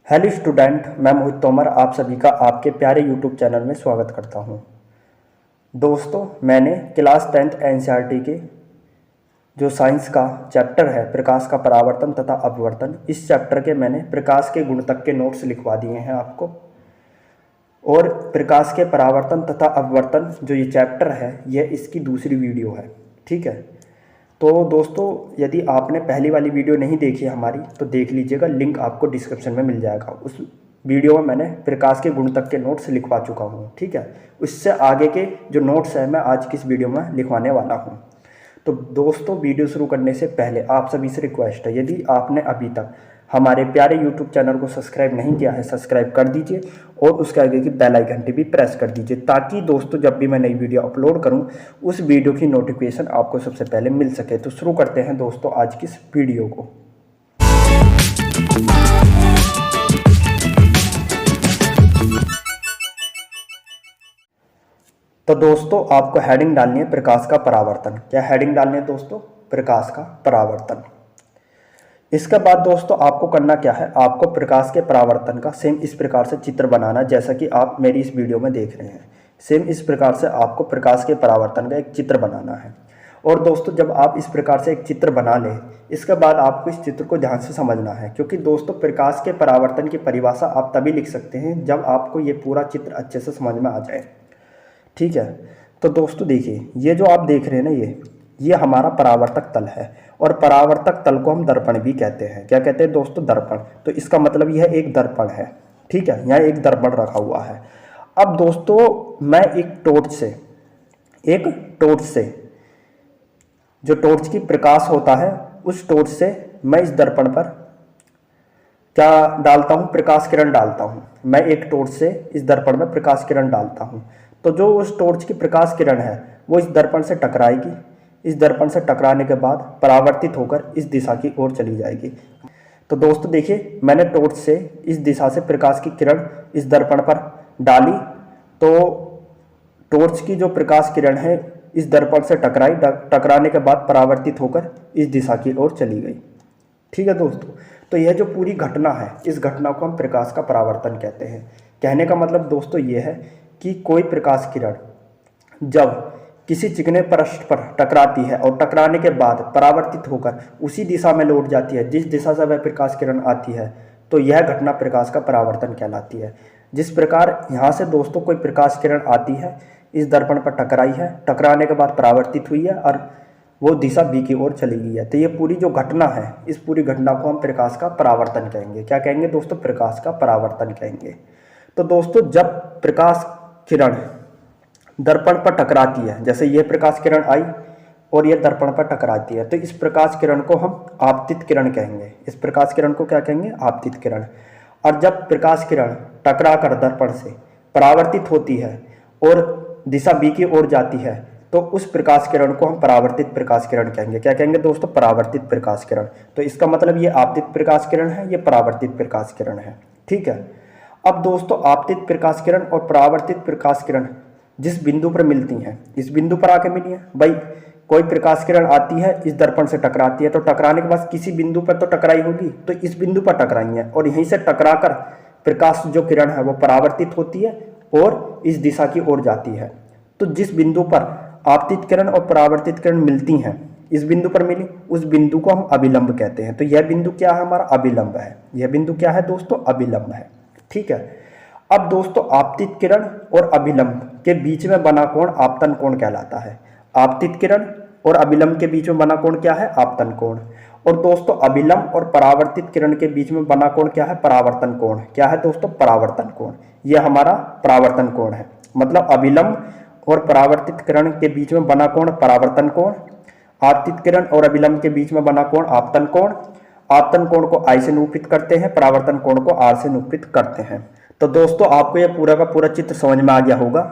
Hello student, मैं मोहित तोमर आप सभी का आपके प्यारे यूट्यूब चैनल में स्वागत करता हूं। दोस्तों, मैंने क्लास 10th एनसीईआरटी के जो साइंस का चैप्टर है प्रकाश का परावर्तन तथा अपवर्तन, इस चैप्टर के मैंने प्रकाश के गुण तक के नोट्स लिखवा दिए हैं आपको। और प्रकाश के परावर्तन तथा अपवर्तन जो ये चैप्टर है यह इसकी दूसरी वीडियो है। ठीक है, तो दोस्तों यदि आपने पहली वाली वीडियो नहीं देखी हमारी तो देख लीजिएगा, लिंक आपको डिस्क्रिप्शन में मिल जाएगा। उस वीडियो में मैंने प्रकाश के गुण तक के नोट्स लिखवा चुका हूँ। ठीक है, उससे आगे के जो नोट्स हैं मैं आज की इस वीडियो में लिखवाने वाला हूँ। तो दोस्तों, वीडियो शुरू करने से पहले आप सभी से रिक्वेस्ट है, यदि आपने अभी तक हमारे प्यारे यूट्यूब चैनल को सब्सक्राइब नहीं किया है सब्सक्राइब कर दीजिए और उसके आगे की बेल आइकन भी प्रेस कर दीजिए, ताकि दोस्तों जब भी मैं नई वीडियो अपलोड करूं उस वीडियो की नोटिफिकेशन आपको सबसे पहले मिल सके। तो शुरू करते हैं दोस्तों आज की इस वीडियो को। तो दोस्तों आपको हेडिंग डालनी है प्रकाश का परावर्तन। क्या हेडिंग डालनी है दोस्तों? प्रकाश का परावर्तन। इसके बाद दोस्तों आपको करना क्या है, आपको प्रकाश के परावर्तन का सेम इस प्रकार से चित्र बनाना, जैसा कि आप मेरी इस वीडियो में देख रहे हैं। सेम इस प्रकार से आपको प्रकाश के परावर्तन का एक चित्र बनाना है। और दोस्तों जब आप इस प्रकार से एक चित्र बना लें, इसके बाद आपको इस चित्र को ध्यान से समझना है, क्योंकि दोस्तों प्रकाश के परावर्तन की परिभाषा आप तभी लिख सकते हैं जब आपको ये पूरा चित्र अच्छे से समझ में आ जाए। ठीक है, तो दोस्तों देखिए, ये जो आप देख रहे हैं ना, ये हमारा परावर्तक तल है और परावर्तक तल को हम दर्पण भी कहते हैं। क्या कहते हैं दोस्तों? दर्पण। तो इसका मतलब यह एक दर्पण है। ठीक है, यहाँ एक दर्पण रखा हुआ है। अब दोस्तों मैं एक टॉर्च से जो टॉर्च की प्रकाश होता है उस टॉर्च से मैं इस दर्पण पर क्या डालता हूँ? प्रकाश किरण डालता हूँ। मैं एक टॉर्च से इस दर्पण में प्रकाश किरण डालता हूँ, तो जो उस टॉर्च की प्रकाश किरण है वो इस दर्पण से टकराएगी। इस दर्पण से टकराने के बाद परावर्तित होकर इस दिशा की ओर चली जाएगी। तो दोस्तों देखिए, मैंने टॉर्च से इस दिशा से प्रकाश की किरण इस दर्पण पर डाली, तो टॉर्च की जो प्रकाश किरण है इस दर्पण से टकराने के बाद परावर्तित होकर इस दिशा की ओर चली गई। ठीक है दोस्तों, तो यह जो पूरी घटना है इस घटना को हम प्रकाश का परावर्तन कहते हैं। कहने का मतलब दोस्तों ये है कि कोई प्रकाश किरण जब किसी चिकने पृष्ठ पर टकराती है और टकराने के बाद परावर्तित होकर उसी दिशा में लौट जाती है जिस दिशा से वह प्रकाश किरण आती है, तो यह घटना प्रकाश का परावर्तन कहलाती है। जिस प्रकार यहाँ से दोस्तों कोई प्रकाश किरण आती है, इस दर्पण पर टकराई है, टकराने के बाद परावर्तित हुई है और वो दिशा बी की ओर चली गई है, तो ये पूरी जो घटना है इस पूरी घटना को हम प्रकाश का परावर्तन कहेंगे। क्या कहेंगे दोस्तों? प्रकाश का परावर्तन कहेंगे। तो दोस्तों जब प्रकाश किरण दर्पण पर टकराती है, जैसे यह प्रकाश किरण आई और यह दर्पण पर टकराती है, तो इस प्रकाश किरण को हम आपतित किरण कहेंगे। इस प्रकाश किरण को क्या कहेंगे? आपतित किरण। और जब प्रकाश किरण टकरा कर दर्पण से परावर्तित होती है और दिशा बी की ओर जाती है, तो उस प्रकाश किरण को हम परावर्तित प्रकाश किरण कहेंगे। क्या कहेंगे दोस्तों? परावर्तित प्रकाश किरण। तो इसका मतलब ये आपतित प्रकाश किरण है, ये परावर्तित प्रकाश किरण है। ठीक है, अब दोस्तों आपतित प्रकाश किरण और परावर्तित प्रकाश किरण जिस बिंदु पर मिलती हैं, इस बिंदु पर आके मिली है। भाई कोई प्रकाश किरण आती है, इस दर्पण से टकराती है, तो टकराने के बाद किसी बिंदु पर तो टकराई होगी, तो इस बिंदु पर टकराई है और यहीं से टकराकर प्रकाश जो किरण है वो परावर्तित होती है और इस दिशा की ओर जाती है। तो जिस बिंदु पर आपतित किरण और परावर्तित किरण मिलती हैं, इस बिंदु पर मिली, उस बिंदु को हम अभिलंब कहते हैं। तो यह बिंदु क्या है? हमारा अभिलंब है। यह बिंदु क्या है दोस्तों? अभिलंब है। ठीक है, अब दोस्तों आपतित किरण और अभिलंब के बीच में बना कोण आपतन कोण कहलाता है। आपतित किरण और अभिलंब के बीच में बना कोण क्या है? आपतन कोण। और दोस्तों अभिलंब और परावर्तित किरण के बीच में बना कोण क्या है? परावर्तन कोण। क्या है दोस्तों? परावर्तन कोण। यह हमारा परावर्तन कोण है। मतलब अभिलंब और परावर्तित किरण के बीच में बना कोण परावर्तन कोण, आपतित किरण और अभिलंब के बीच में बना कोण आपतन कोण। आपतन कोण को I से निरूपित करते हैं, परावर्तन कोण को R से निरूपित करते हैं। तो दोस्तों आपको यह पूरा का पूरा चित्र समझ में आ गया होगा।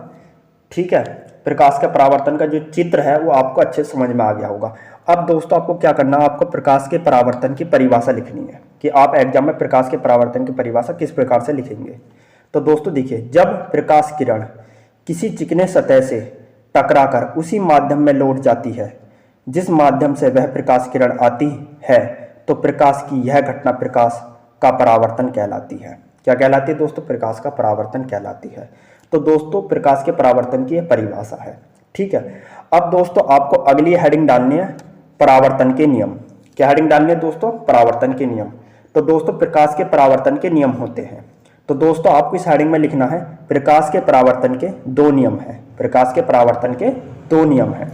ठीक है, प्रकाश का परावर्तन का जो चित्र है वो आपको अच्छे समझ में आ गया होगा। अब दोस्तों आपको क्या करना है, आपको प्रकाश के परावर्तन की परिभाषा लिखनी है कि आप एग्जाम में प्रकाश के परावर्तन की परिभाषा किस प्रकार से लिखेंगे। तो दोस्तों देखिए, जब प्रकाश किरण किसी चिकने सतह से टकराकर उसी माध्यम में लौट जाती है जिस माध्यम से वह प्रकाश किरण आती है, तो प्रकाश की यह घटना प्रकाश का परावर्तन कहलाती है। क्या कहलाती है दोस्तों? प्रकाश का परावर्तन कहलाती है। तो दोस्तों प्रकाश के परावर्तन की यह परिभाषा है। ठीक है, अब दोस्तों आपको अगली हेडिंग डालनी है परावर्तन के नियम। क्या हेडिंग डालनी है दोस्तों? परावर्तन के नियम। तो दोस्तों प्रकाश के परावर्तन के नियम होते हैं। तो दोस्तों आपको इस हेडिंग में लिखना है प्रकाश के परावर्तन के 2 नियम हैं। प्रकाश के परावर्तन के 2 नियम हैं।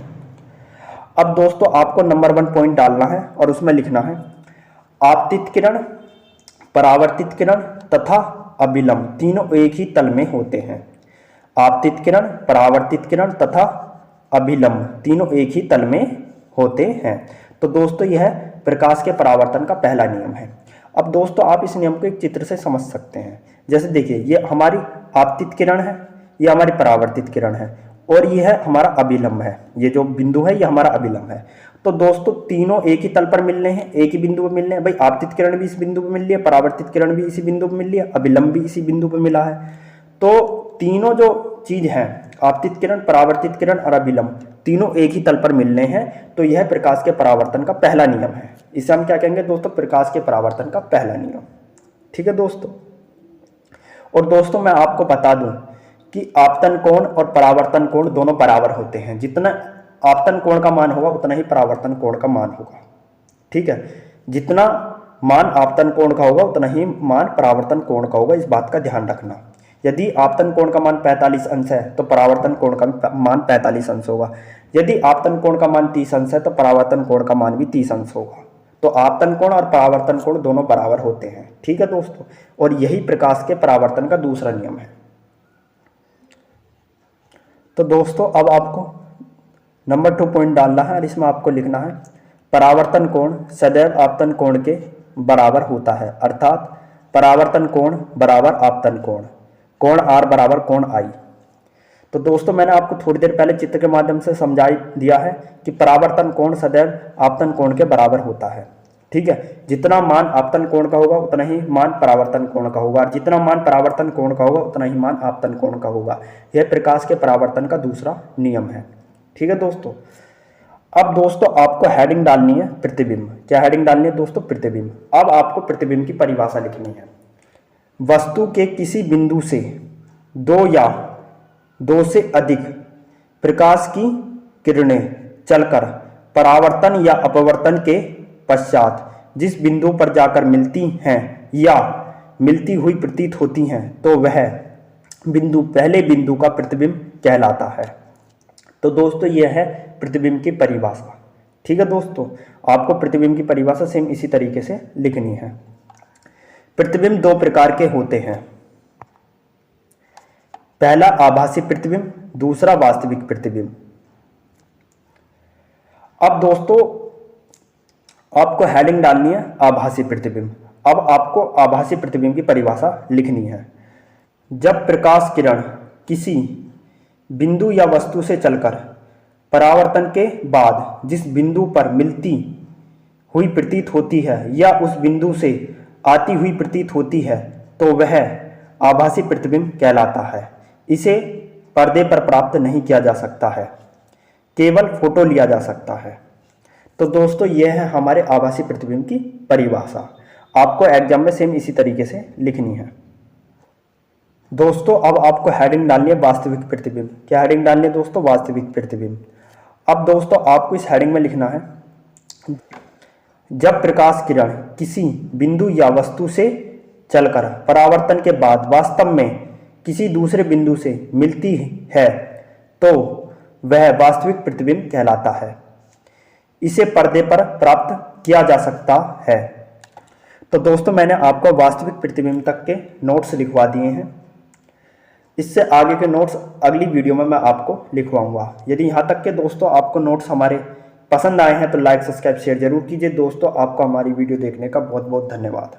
अब दोस्तों आपको नंबर 1 पॉइंट डालना है और उसमें लिखना है आपतित किरण, परावर्तित किरण तथा अभिलंब तीनों एक ही तल में होते हैं। आपतित किरण, परावर्तित किरण तथा अभिलंब तीनों एक ही तल में होते हैं। तो दोस्तों यह प्रकाश के परावर्तन का पहला नियम है। अब दोस्तों आप इस नियम को एक चित्र से समझ सकते हैं। जैसे देखिए, ये हमारी आपतित किरण है, ये हमारी परावर्तित किरण है और ये है हमारा अभिलंब है। ये जो बिंदु है ये हमारा अभिलंब है। तो दोस्तों तीनों एक ही तल पर मिल रहे हैं, एक ही बिंदु पर मिल रहे हैं। भाई आपतित किरण भी इस बिंदु पर मिल रही है, परावर्तित किरण भी इसी बिंदु पर मिल रही है, अभिलंब भी इसी बिंदु पर मिला है। तो तीनों जो चीज है, आपतित किरण, परावर्तित किरण और अभिलंब, तीनों एक ही तल पर मिल रहे हैं। तो यह प्रकाश के परावर्तन का पहला नियम है। इसे हम क्या कहेंगे दोस्तों? प्रकाश के परावर्तन का पहला नियम। ठीक है दोस्तों। और दोस्तों मैं आपको बता दूं कि आपतन कोण और परावर्तन कोण दोनों बराबर होते हैं। जितना आपतन कोण का मान होगा उतना ही परावर्तन कोण का मान होगा। ठीक है, जितना मान आपतन कोण का होगा उतना ही मान परावर्तन कोण का होगा। इस बात का ध्यान रखना। यदि आपतन कोण का मान 45 अंश है तो परावर्तन कोण का मान 45 अंश होगा। यदि आपतन कोण का मान 30 अंश है तो परावर्तन कोण का मान भी 30 अंश होगा। तो आपतन कोण और परावर्तन कोण दोनों बराबर होते हैं। ठीक है दोस्तों, और यही प्रकाश के परावर्तन का दूसरा नियम है। तो दोस्तों अब आपको नंबर 2 पॉइंट डालना है और इसमें आपको लिखना है परावर्तन कोण सदैव आपतन कोण के बराबर होता है, अर्थात परावर्तन कोण बराबर आपतन कोण, कोण R बराबर कोण I। तो दोस्तों मैंने आपको थोड़ी देर पहले चित्र के माध्यम से समझा दिया है कि परावर्तन कोण सदैव आपतन कोण के बराबर होता है। ठीक है, जितना मान आपतन कोण का होगा उतना ही मान परावर्तन कोण का होगा और जितना मान परावर्तन कोण का होगा उतना ही मान आपतन कोण का होगा। यह प्रकाश के परावर्तन का दूसरा नियम है। ठीक है दोस्तों। अब दोस्तों आपको हेडिंग डालनी है प्रतिबिंब। क्या हेडिंग डालनी है दोस्तों? प्रतिबिंब। अब आपको प्रतिबिंब की परिभाषा लिखनी है। वस्तु के किसी बिंदु से 2 या 2 से अधिक प्रकाश की किरणें चलकर परावर्तन या अपवर्तन के पश्चात जिस बिंदु पर जाकर मिलती हैं या मिलती हुई प्रतीत होती हैं तो वह बिंदु पहले बिंदु का प्रतिबिंब कहलाता है। तो दोस्तों यह है प्रतिबिंब की परिभाषा। ठीक है दोस्तों, आपको प्रतिबिंब की परिभाषा सेम इसी तरीके से लिखनी है। प्रतिबिंब 2 प्रकार के होते हैं। पहला आभासी प्रतिबिंब, दूसरा वास्तविक प्रतिबिंब। अब दोस्तों आपको हेडिंग डालनी है आभासी प्रतिबिंब। अब आपको आभासी प्रतिबिंब की परिभाषा लिखनी है। जब प्रकाश किरण किसी बिंदु या वस्तु से चलकर परावर्तन के बाद जिस बिंदु पर मिलती हुई प्रतीत होती है या उस बिंदु से आती हुई प्रतीत होती है तो वह आभासी प्रतिबिंब कहलाता है। इसे पर्दे पर प्राप्त नहीं किया जा सकता है, केवल फोटो लिया जा सकता है। तो दोस्तों यह है हमारे आभासी प्रतिबिंब की परिभाषा। आपको एग्जाम में सेम इसी तरीके से लिखनी है। दोस्तों अब आपको हेडिंग डालनी है वास्तविक प्रतिबिंब। क्या हेडिंग डालनी है दोस्तों? वास्तविक प्रतिबिंब। अब दोस्तों आपको इस हेडिंग में लिखना है जब प्रकाश किरण किसी बिंदु या वस्तु से चलकर परावर्तन के बाद वास्तव में किसी दूसरे बिंदु से मिलती है तो वह वास्तविक प्रतिबिंब कहलाता है। इसे पर्दे पर प्राप्त किया जा सकता है। तो दोस्तों मैंने आपको वास्तविक प्रतिबिंब तक के नोट्स लिखवा दिए हैं। इससे आगे के नोट्स अगली वीडियो में मैं आपको लिखवाऊंगा। यदि यहाँ तक के दोस्तों आपको नोट्स हमारे पसंद आए हैं तो लाइक, सब्सक्राइब, शेयर जरूर कीजिए। दोस्तों आपको हमारी वीडियो देखने का बहुत बहुत धन्यवाद।